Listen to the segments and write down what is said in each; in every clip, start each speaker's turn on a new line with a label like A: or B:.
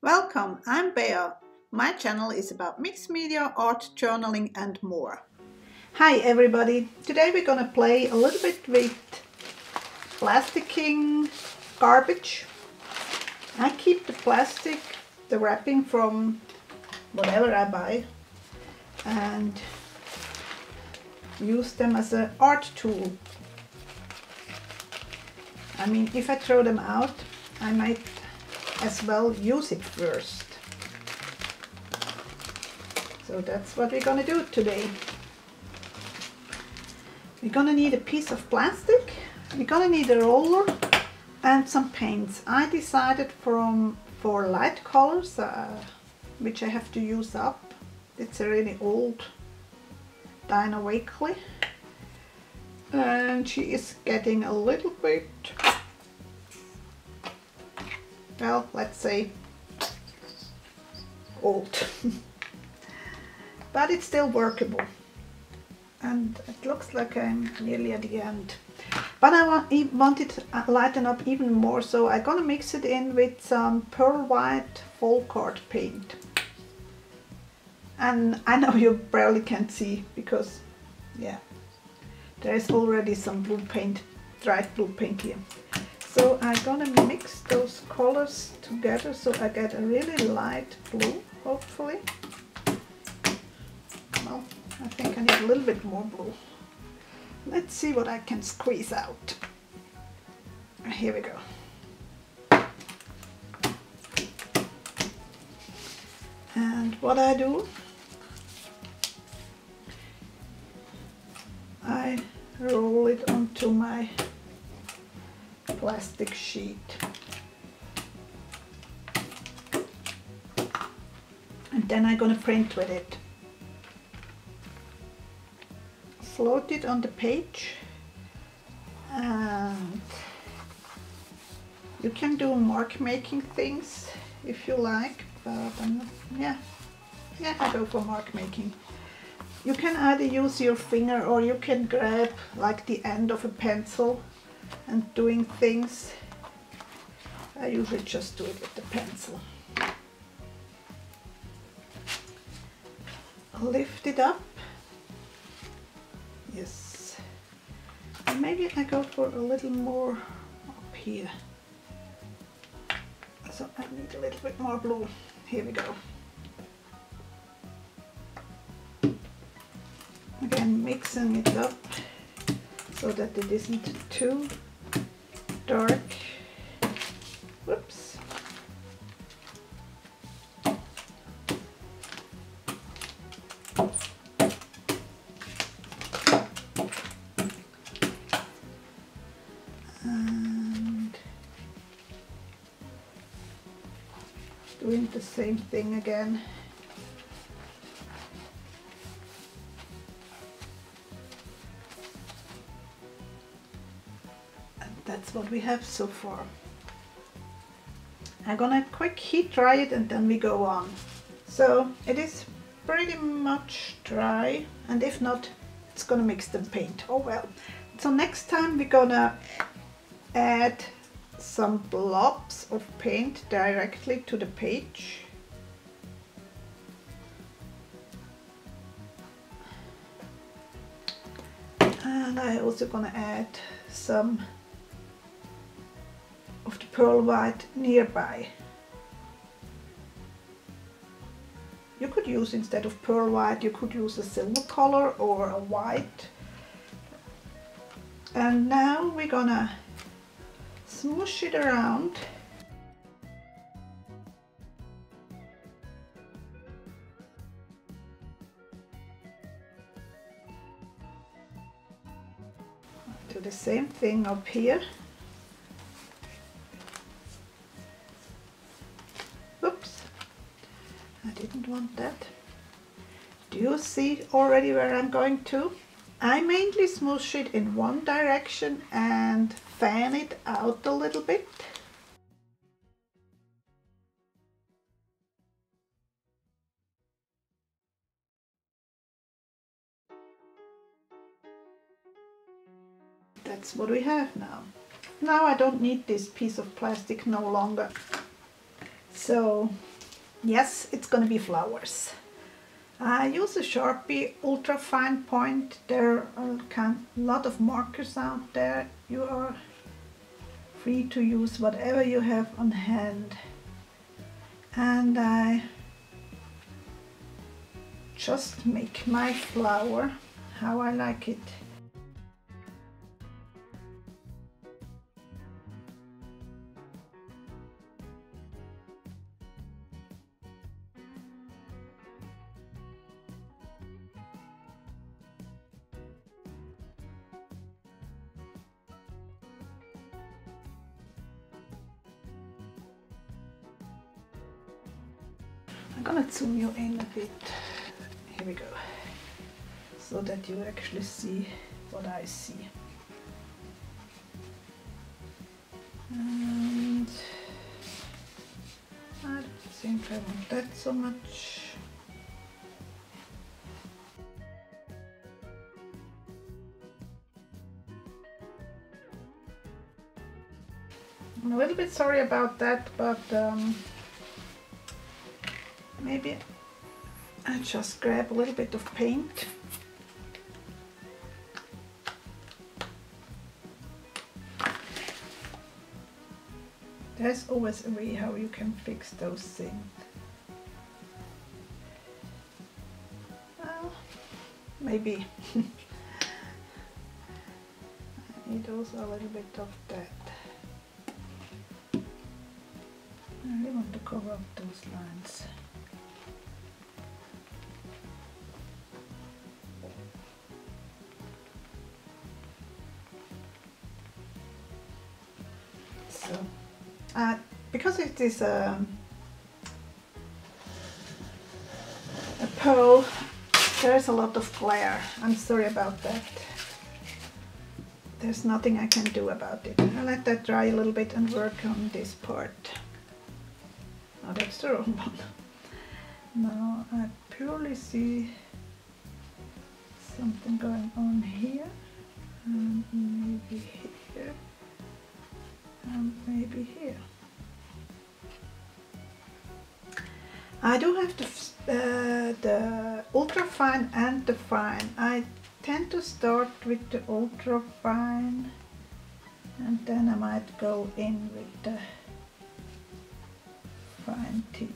A: Welcome, I'm Bea. My channel is about mixed media, art, journaling and more. Hi everybody, today we're gonna play a little bit with plasticking garbage. I keep the plastic, the wrapping from whatever I buy and use them as an art tool. I mean, if I throw them out, I might as well use it first. So that's what we're gonna do today. We're gonna need a piece of plastic, we're gonna need a roller and some paints. I decided for light colors, which I have to use up. It's a really old Dinah Wakely and she is getting a little bit, well, let's say old. But it's still workable and it looks like I'm nearly at the end. But I want it to lighten up even more, so I'm gonna mix it in with some pearl white full card paint. And I know you barely can see because, yeah, there is already some blue paint, dried blue paint here. So I'm gonna mix those colors together so I get a really light blue, hopefully. Well, I think I need a little bit more blue. Let's see what I can squeeze out. Here we go. And what I do, I roll it onto my plastic sheet. And then I'm gonna print with it. Float it on the page and you can do mark making things if you like, but I'm not, yeah, I go for mark making. You can either use your finger or you can grab like the end of a pencil and doing things. I usually just do it with the pencil. Lift it up. Yes. And maybe I go for a little more up here. So I need a little bit more blue. Here we go. Again, mixing it up so that it isn't too dark. Whoops. And doing the same thing again. That's what we have so far. I'm gonna quick heat dry it and then we go on. So it is pretty much dry, and if not, it's gonna mix the paint. Oh well. So next time we're gonna add some blobs of paint directly to the page. And I'm also gonna add some of the pearl white nearby. You could use, instead of pearl white, you could use a silver color or a white. And now we're gonna smoosh it around. Do the same thing up here. Didn't want that. Do you see already where I'm going to? I mainly smoosh it in one direction and fan it out a little bit. That's what we have now. Now I don't need this piece of plastic no longer. So yes, it's gonna be flowers. I use a Sharpie ultra fine point. There are a lot of markers out there. You are free to use whatever you have on hand. And I just make my flower how I like it. I'm gonna zoom you in a bit. Here we go. So that you actually see what I see. And I don't think I want that so much. I'm a little bit sorry about that, but maybe I just grab a little bit of paint. There's always a way how you can fix those things. Well, maybe. I need also a little bit of that. I really want to cover up those lines. So, because it is a pearl, there's a lot of glare. I'm sorry about that. There's nothing I can do about it. I'll let that dry a little bit and work on this part. Oh, that's the wrong one. Now I purely see something going on here, and maybe here, and maybe here. I do have the ultra fine and the fine. I tend to start with the ultra fine, and then I might go in with the fine tip.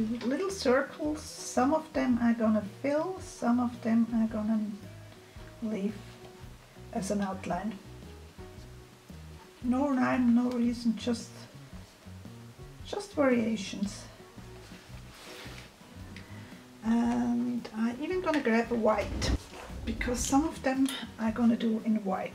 A: do little circles. Some of them I'm gonna fill, some of them I'm gonna leave as an outline. No rhyme, no reason, just variations. And I'm even gonna grab a white, because some of them I'm gonna do in white.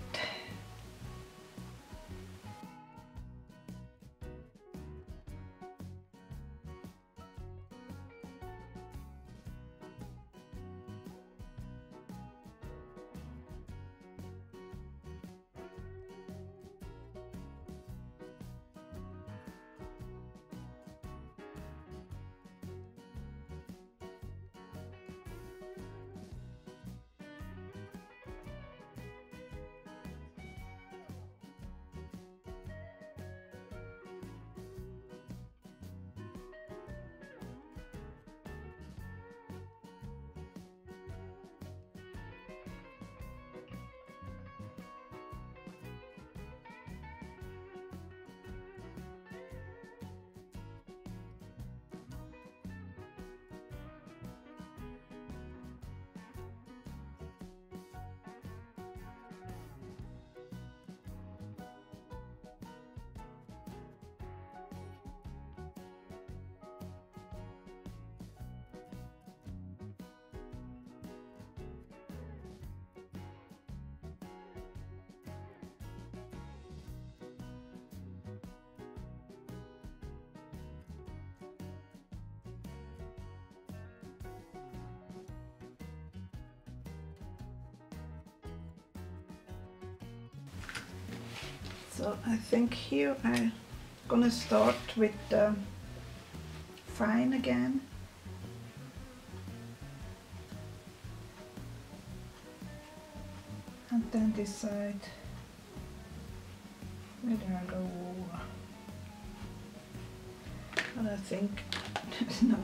A: So I think here I'm gonna start with the fine again. And then decide whether I go over. But I think no.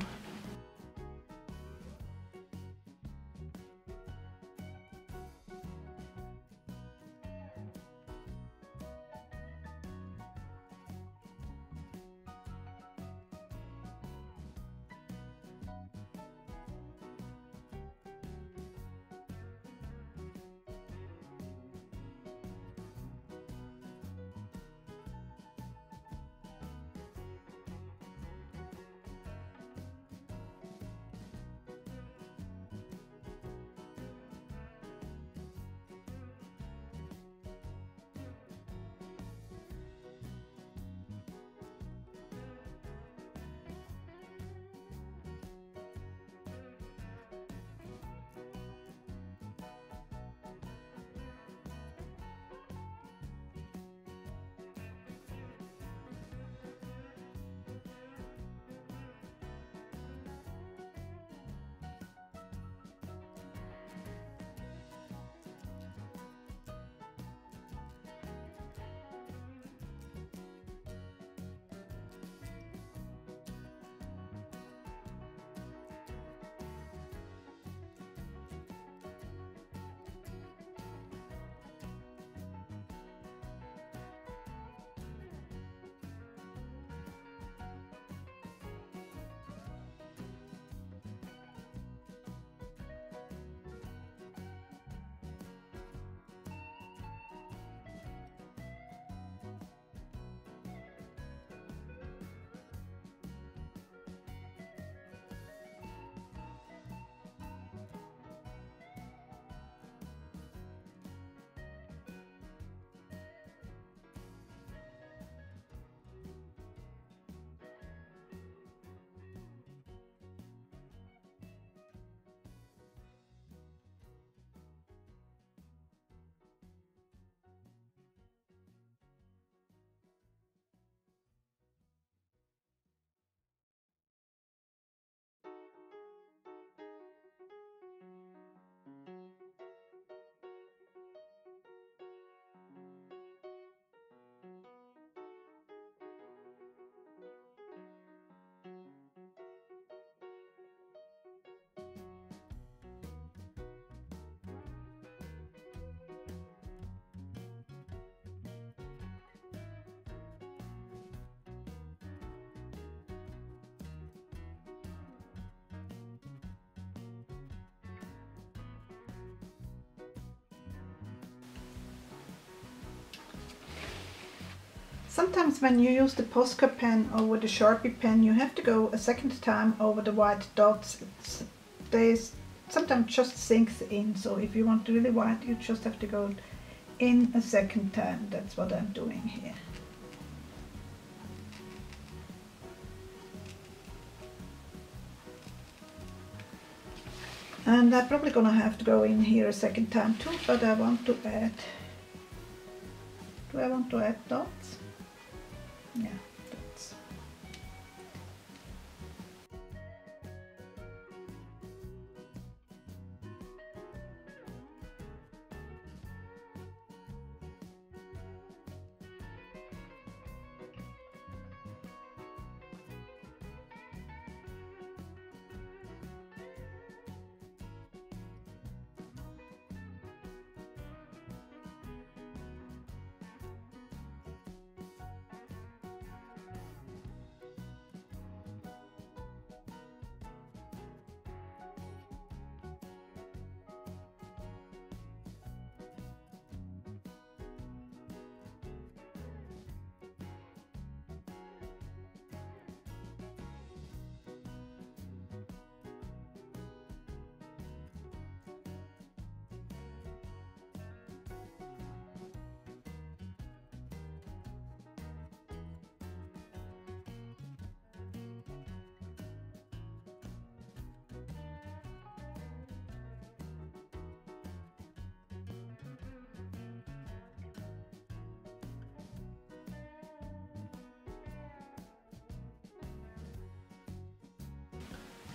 A: Sometimes when you use the Posca pen over the Sharpie pen, you have to go a second time over the white dots. They sometimes just sinks in, so if you want really white, you just have to go in a second time. That's what I'm doing here. And I'm probably gonna have to go in here a second time too, but I want to add, do I want to add dots? Yeah, dots.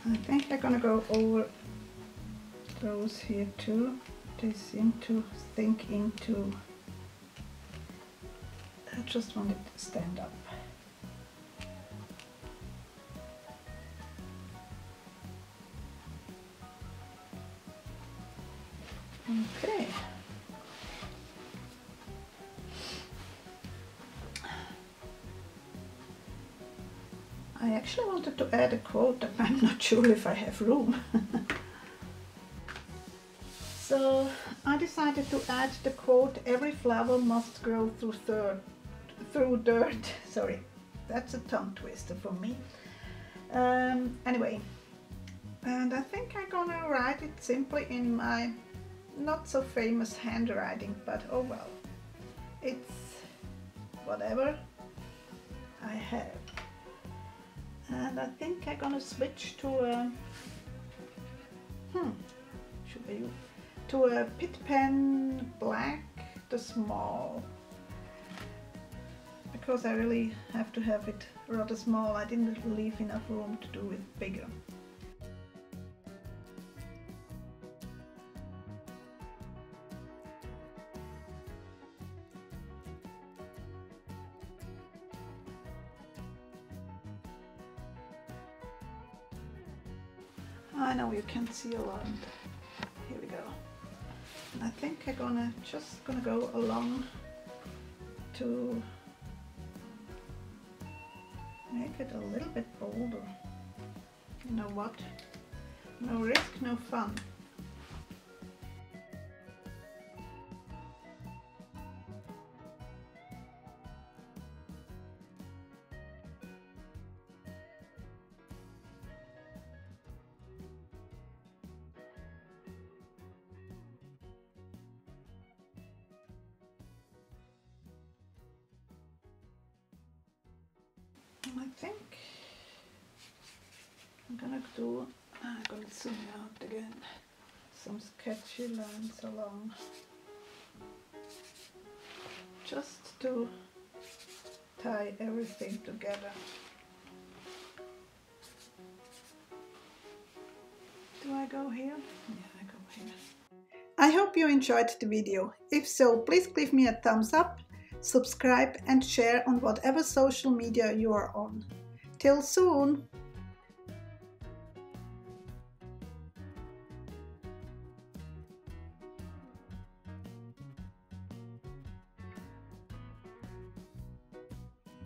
A: I think I'm gonna go over those here too. They seem to sink into, I just want it to stand up. Okay. I actually wanted to add a quote, but I'm not sure if I have room. So I decided to add the quote, "Every flower must grow through dirt." Sorry, that's a tongue twister for me. Anyway, and I think I'm gonna write it simply in my not so famous handwriting, but oh well, it's whatever I have. And I think I'm gonna switch to a Pitt pen black, the small, because I really have to have it rather small. I didn't leave enough room to do it bigger. I know you can't see along. Here we go. I think I'm just gonna go along to make it a little bit bolder. You know what? No risk, no fun. I think I'm gonna zoom out again, some sketchy lines along, just to tie everything together. Do I go here? Yeah, I go here. I hope you enjoyed the video. If so, please give me a thumbs up, subscribe and share on whatever social media you are on. Till soon!